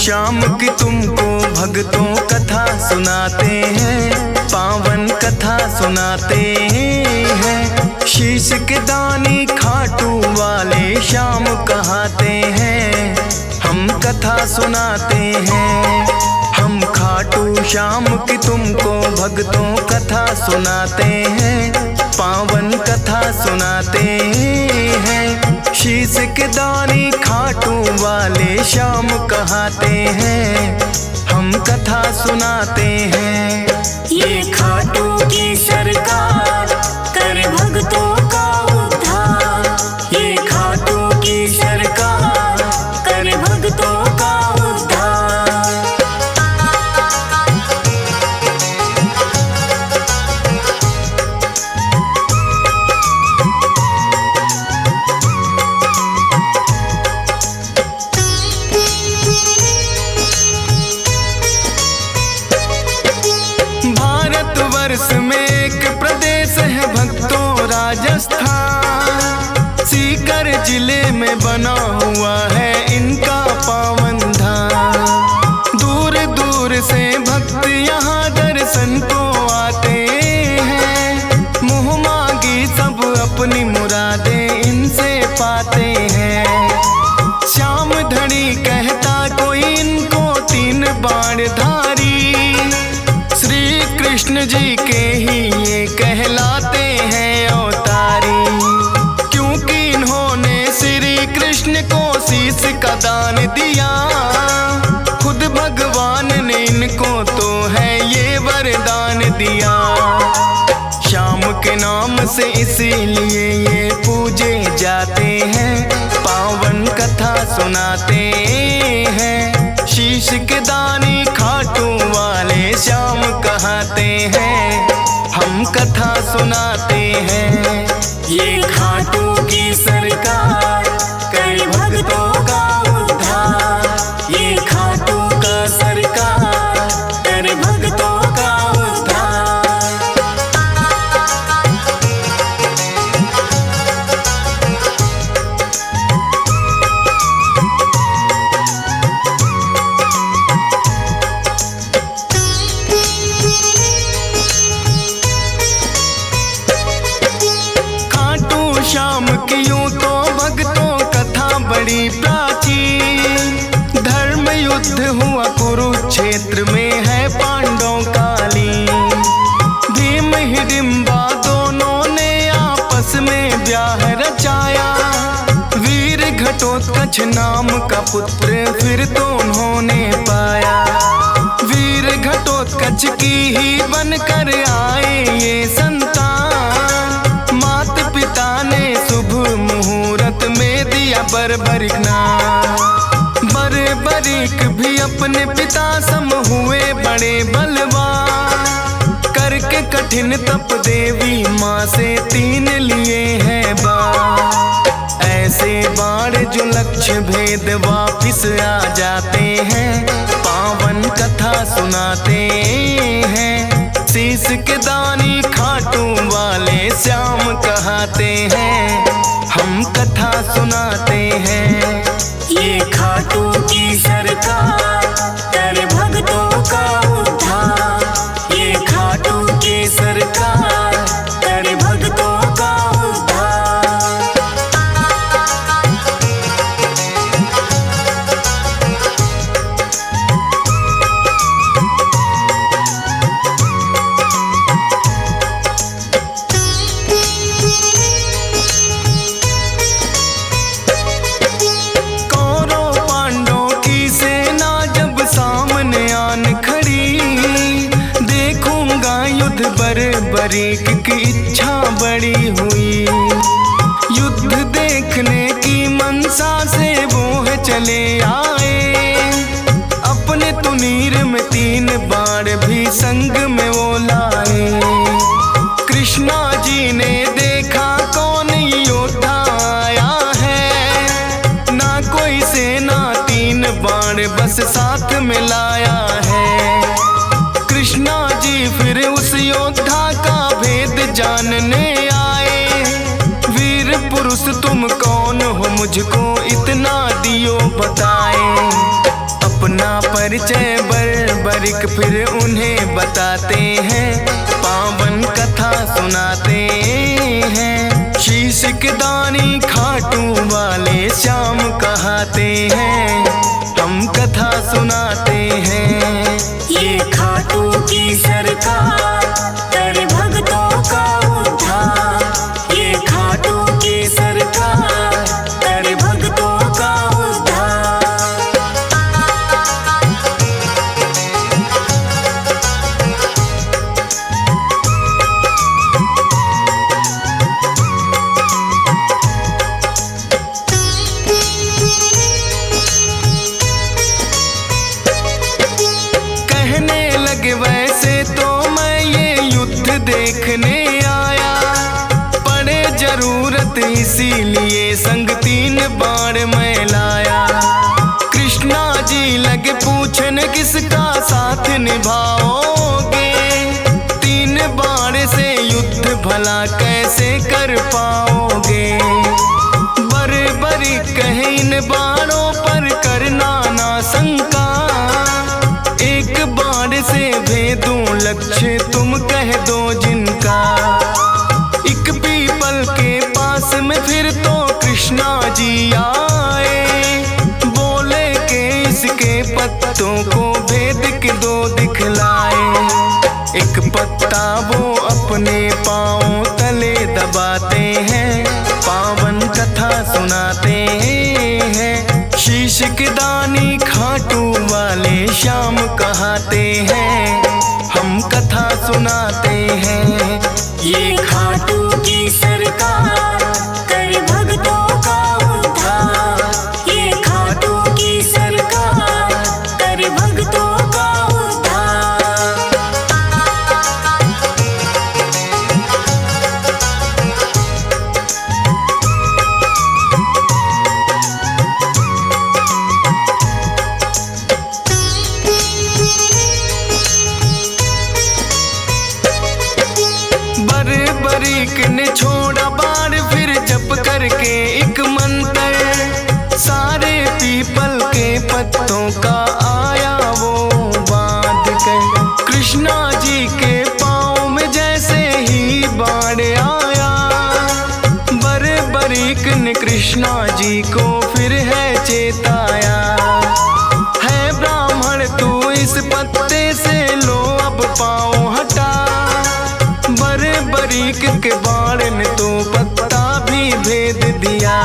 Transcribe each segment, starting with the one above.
श्याम की तुमको भक्तों कथा सुनाते हैं, पावन कथा सुनाते हैं। शीश के दानी खाटू वाले श्याम कहाते हैं, हम कथा सुनाते हैं। हम खाटू श्याम की तुमको भक्तों कथा सुनाते हैं, पावन कथा सुनाते हैं। शीश के दानी खाटू वाले श्याम कहाते हैं, हम कथा सुनाते हैं। ये खाटू की सरकार कर भक्तों का उद्धार, ये खाटू की सरकार कर भक्तों का उद्धार। भारतवर्ष में एक प्रदेश है भक्तों राजस्थान, सीकर जिले में बना हुआ है इनका पावन धाम। दूर दूर से भक्त यहाँ दर्शन को आते हैं, मुँह मांगी सब अपनी मुरादें इनसे पाते हैं। श्याम धनी कहता कोई इनको तीन बाण धारी, कृष्ण जी के ही ये कहलाते हैं अवतारी। क्योंकि इन्होंने श्री कृष्ण को शीश का दान दिया, खुद भगवान ने इनको तो है ये वरदान दिया। श्याम के नाम से इसीलिए ये पूजे जाते हैं, पावन कथा सुनाते हैं। शीश के दानी खाटू वाले श्याम कहाते हैं, हम कथा सुनाते हैं। ये खाटू की सरकार कर भक्तों का उद्धार, ये खाटू का सरकार कर भक्तों का उद्धार। श्याम की यूं तो भक्तों कथा बड़ी प्राचीन, धर्म युद्ध हुआ कुरुक्षेत्र में है पांडवों कालीन। भीम हिडिंबा दोनों ने आपस में ब्याह रचाया, वीर घटोत्कच नाम का पुत्र फिर तो उन्होंने पाया। वीर घटोत्कच की ही बनकर आए ये संतान, मात पिता ने शुभ मुहूर्त में दिया बर्बरिक नाम। बर्बरिक भी अपने पिता सम हुए बड़े बलवान, करके कठिन तप देवी माँ से तीन लिए हैं बाण। ऐसे बाण जो लक्ष्य भेद वापिस आ जाते हैं, पावन कथा सुनाते हैं। शीश के दानी खाटू वाले श्याम कहाते हैं, हम कथा सुनाते हैं। ये खाटू की सरकार कर भक्तों का उद्धार, ये खाटू की सरकार कर भक्तों का उद्धार। बर्बरिक की इच्छा बड़ी हुई, युद्ध देखने की मनसा से वो है चले आए। अपने तुनीर में तीन बाण भी संग में वो लाए। कृष्णा जी ने देखा कौन योद्धा आया है, ना कोई सेना तीन बाण बस साथ में लाया है। कृष्णा जी फिर उस योद्धा का भेद जानने आए। वीर पुरुष तुम कौन हो, मुझको इतना दियो बताए। अपना परिचय बरिक फिर उन्हें बताते हैं, पावन कथा सुनाते हैं। शीश के दानी खाटू वाले श्याम कहाते हैं, हम कथा सुनाते हैं। ये खाटू की सरकार कर भक्तों का उद्धार। ये खाटू की सरकार कर भक्तों का उद्धार। वैसे तो मैं ये युद्ध देखने आया, पड़े जरूरत इसीलिए संग 3 बाण मैं लाया। कृष्णा जी लगे पूछन किसका साथ निभाओगे, 3 बाण से युद्ध भला कैसे कर पाओगे। बरी कहे इन बाणों पर करना ना शंका, एक बाण से भेदूं लक्ष्य तुम कह दो जिनका। एक पीपल के पास में फिर तो कृष्णा जी आए, बोले के इसके पत्तों को भेद के 2 दिखलाए। एक पत्ता वो अपने पांव तले दबाते हैं, पावन कथा सुनाते हैं। शीश के दानी खाटू वाले श्याम कहाते हैं, हम कथा सुनाते हैं। ये खाटू की सरकार कर भक्तों का उद्धार। ये खाटू की सरकार कर भक्तों का उद्धार। बरीक ने छोड़ा बाण फिर जप करके एक मंत्र, सारे पीपल के पत्तों का आया वो बांध कर। कृष्णा जी के पाँव में जैसे ही बाण आया, बरीक ने कृष्णा जी को फिर है चेताया। है ब्राह्मण तू इस पत्ते से लो अब पाँव हटा, बरीक के बाण ने तो पत्ता भी भेद दिया।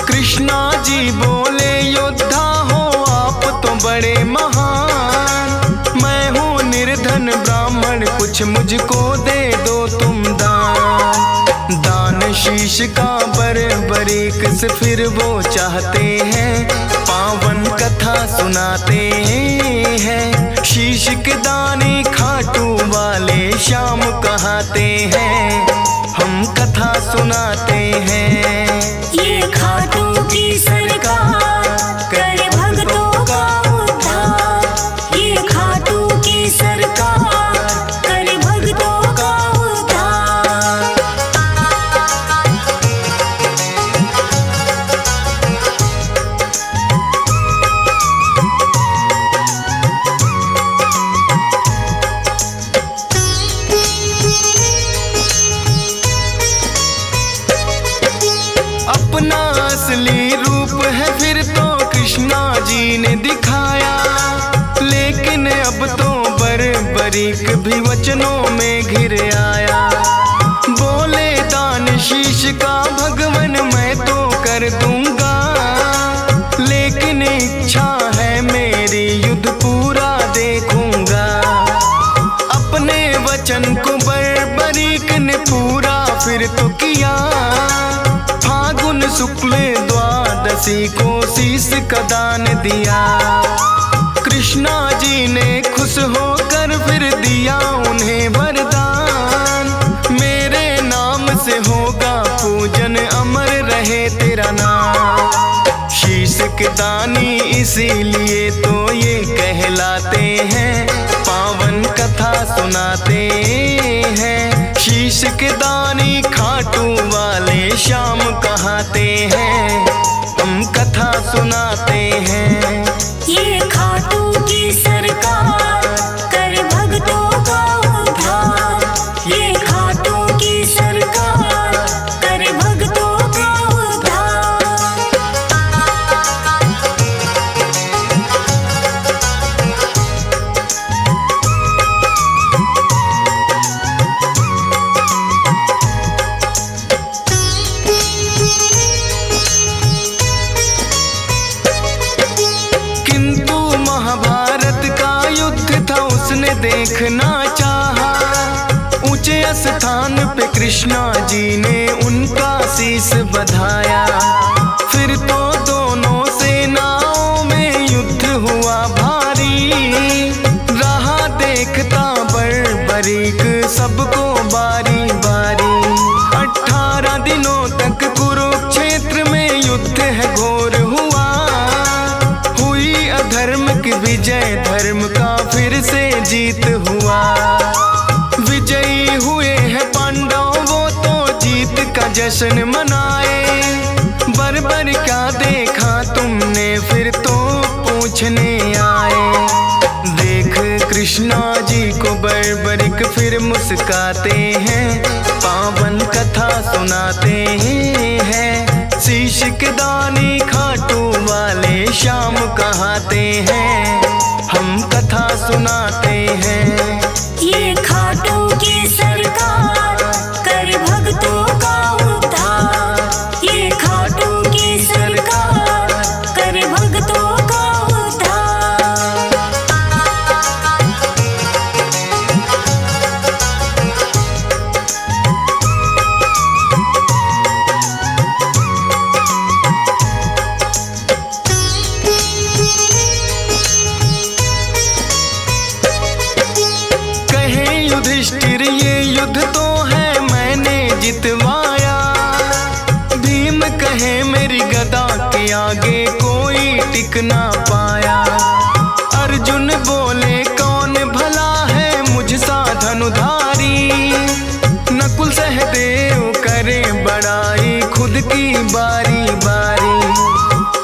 कृष्णा जी बोले योद्धा हो आप तो बड़े महान, मैं हूँ निर्धन ब्राह्मण कुछ मुझको दे दो तुम दान। दान शीश का बरीक से फिर वो चाहते हैं, पावन कथा सुनाते हैं। शीश के दानी खाटू वाले श्याम कहाते हैं, हम कथा सुनाते हैं। ये खाटू की सरकार कर भक्तों का उद्धार। ये खाटू की सरकार कर भक्तों का उद्धार। अपना असली रूप है फिर तो कृष्णा जी ने दिखाया, लेकिन अब तो बरीक भी वचनों में घिर आया। बोले दान शीश का भगवन मैं तो कर दूंगा, लेकिन इच्छा है मेरी युद्ध पूरा देखूंगा। अपने वचन को बरीक ने पूरा फिर तो किया, फागुन शुक्ल द्वादशी को शीश का दान दिया। कृष्णा जी ने खुश होकर फिर दिया उन्हें वरदान, मेरे नाम से होगा पूजन अमर रहे तेरा नाम। शीश के दानी इसीलिए तो ये कहलाते हैं, पावन कथा सुनाते हैं। शीश के दानी खाटू वाले श्याम कहाते हैं, हम कथा सुनाते हैं। ये में देखना चाहा। ऊंचे स्थान पे कृष्णा जी ने उनका शीश बधाया। फिर तो दोनों सेनाओं में युद्ध हुआ भारी। रहा देखता बर्बरीक सबको बारी बारी। 18 दिनों तक कुरुक्षेत्र में युद्ध है घोर हुआ। हुई अधर्म की विजय, धर्म का फिर से जीत हुआ। विजयी हुए हैं पांडव, वो तो जीत का जश्न मनाए। बर्बर क्या देखा तुमने, फिर तो पूछने आए। देख कृष्णा जी को बर्बरिक फिर मुस्काते हैं। पावन कथा सुनाते हैं। शीश के दानी खाटू वाले श्याम कहाते हैं। हम कथा सुनाते हैं। ये खाटू की सरकार कर भक्तों का उद्धार। ये खाटू की सरकार कर भक्तों का उद्धार। युधिष्ठिर ये युद्ध तो है मैंने जितवाया। भीम कहे मेरी गदा के आगे कोई टिक ना पाया। अर्जुन बोले कौन भला है मुझसा धनुधारी। नकुल सहदेव करे बड़ाई खुद की बारी बारी।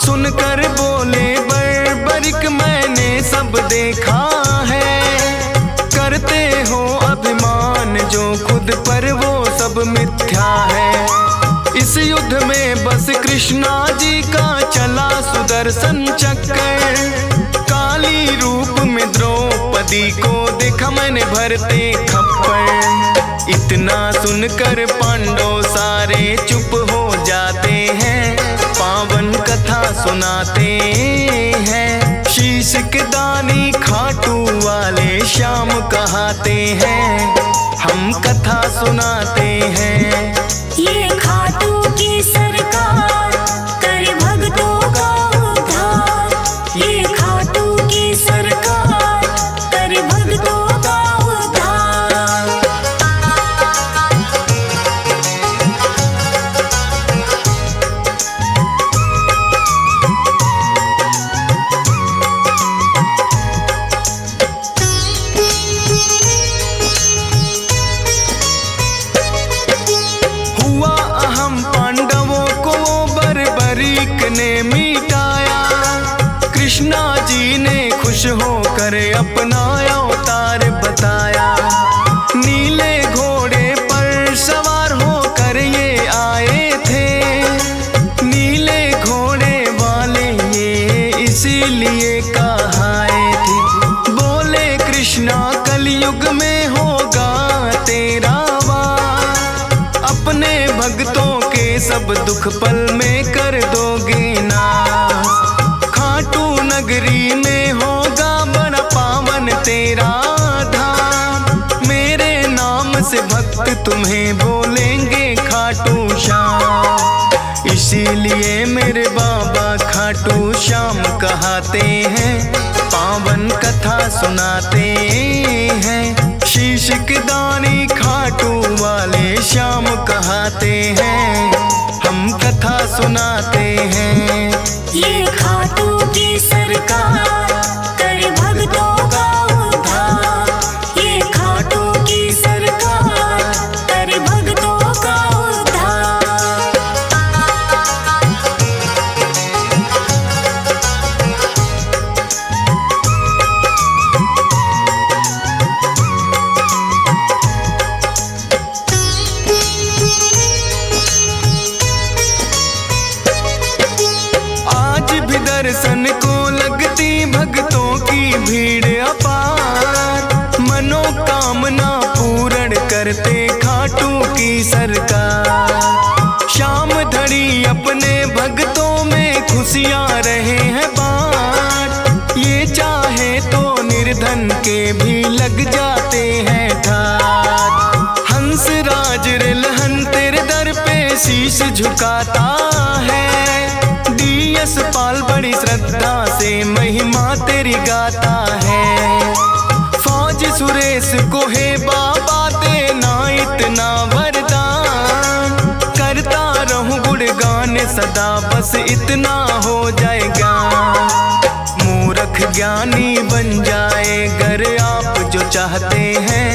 सुनकर बोले बर्बरिक मैंने सब देखा है। करते हो अभिमान जो खुद पर वो सब मिथ्या है। इस युद्ध में बस कृष्णा जी का चला सुदर्शन चक्कर। काली रूप में द्रौपदी को देखा मैंने भरते खप्पर। इतना सुनकर पांडव सारे चुप हो जाते हैं। पावन कथा सुनाते हैं। शीश के दानी खाटू वाले श्याम कहाते हैं। हम कथा सुनाते हैं। ये खाटू की सरकार कर भक्तों का उद्धार। ये खाटू की सरकार कर भक्तों का उद्धार। ने मिटाया। कृष्णा जी ने खुश होकर अपना अवतार बताया। नीले घोड़े पर सवार होकर ये आए थे। नीले घोड़े वाले ये इसीलिए कहाए थे। बोले कृष्णा कलयुग में होगा तेरा वार। अपने भक्तों के सब दुख पल में कर दोगे नाश। खाटू नगरी में होगा बड़ा पावन तेरा धाम। मेरे नाम से भक्त तुम्हें बोलेंगे खाटू श्याम। इसीलिए मेरे बाबा खाटू श्याम कहाते हैं। पावन कथा सुनाते हैं। शीश के दानी खाटू वाले श्याम कहाते हैं। हम कथा सुनाते हैं। ये खाटू की सरकार कर भक्तों का उद्धार। ये खाटू की सरकार कर भक्तों का उद्धार। दर्शन को लगती भक्तों की भीड़ अपार। मनोकामना पूर्ण करते खाटू की सरकार। शाम धड़ी अपने भक्तों में खुशियां रहे हैं बाँट। ये चाहे तो निर्धन भक्तन के भी लग जाते हैं ठाठ। हंस राज रिलहन तेरे दर पे शीश झुकाता है। डीएस पाल बड़ी श्रद्धा से महिमा तेरी गाता है। फौज सुरेश को है बाबा देना इतना वरदान। करता रहूं गुणगान सदा बस इतना हो जाएगा। मूर्ख ज्ञानी बन जाए गर आप जो चाहते हैं।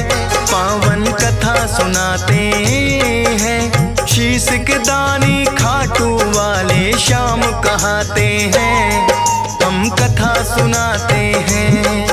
पावन कथा सुनाते हैं। शीश के दानी खाटू वाले श्याम कहाते हैं। हम कथा सुनाते हैं।